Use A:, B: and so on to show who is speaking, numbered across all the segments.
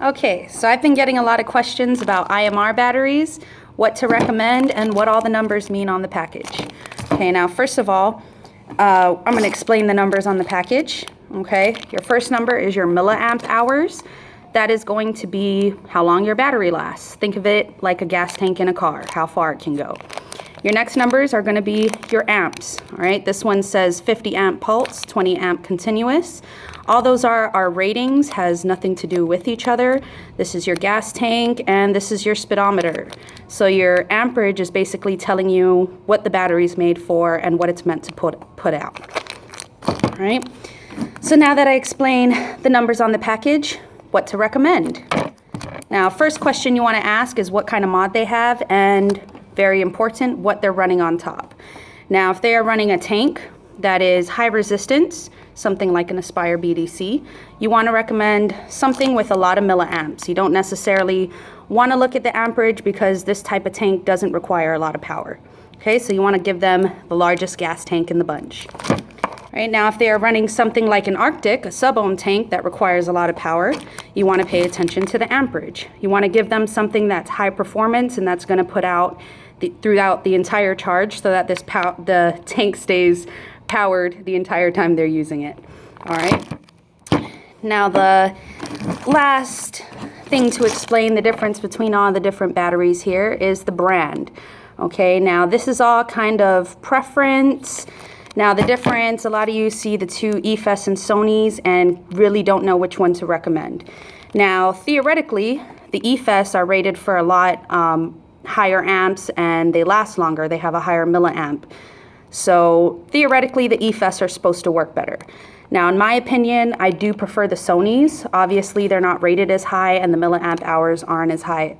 A: Okay, so I've been getting a lot of questions about IMR batteries, what to recommend, and what all the numbers mean on the package. Okay, now first of all, I'm going to explain the numbers on the package. Okay, your first number is your milliamp hours. That is going to be how long your battery lasts. Think of it like a gas tank in a car, how far it can go. Your next numbers are going to be your amps. All right, this one says 50 amp pulse, 20 amp continuous. All those are our ratings, has nothing to do with each other. This is your gas tank and this is your speedometer. So your amperage is basically telling you what the battery's made for and what it's meant to put out. All right, so now that I explain the numbers on the package, what to recommend. Now, first question you want to ask is what kind of mod they have, and very important, what they're running on top. Now, if they are running a tank that is high resistance, something like an Aspire BDC, you want to recommend something with a lot of milliamps. You don't necessarily want to look at the amperage because this type of tank doesn't require a lot of power. Okay, so you want to give them the largest gas tank in the bunch. Right now, if they are running something like an Arctic, a sub-ohm tank that requires a lot of power, you want to pay attention to the amperage. You want to give them something that's high performance and that's going to put out throughout the entire charge so that the tank stays powered the entire time they're using it. All right. Now, the last thing to explain the difference between all the different batteries here is the brand. Okay, now this is all kind of preference. Now the difference, a lot of you see the two EFES and Sonys and really don't know which one to recommend. Now theoretically, the EFES are rated for a lot higher amps and they last longer. They have a higher milliamp. So theoretically, the EFES are supposed to work better. Now, in my opinion, I do prefer the Sonys. Obviously, they're not rated as high and the milliamp hours aren't as high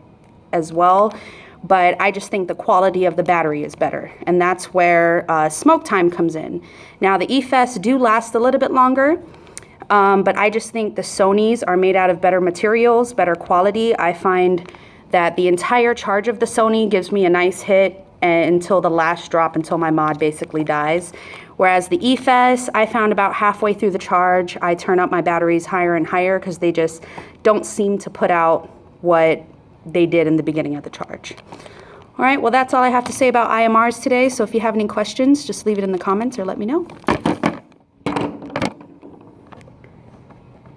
A: as well. But I just think the quality of the battery is better. And that's where smoke time comes in. Now, the EFES do last a little bit longer. But I just think the Sonys are made out of better materials, better quality. I find that the entire charge of the Sony gives me a nice hit until the last drop, until my mod basically dies. Whereas the EFES, I found about halfway through the charge, I turn up my batteries higher and higher because they just don't seem to put out what they did in the beginning of the charge. All right, well, that's all I have to say about IMRs today. So if you have any questions, just leave it in the comments or let me know.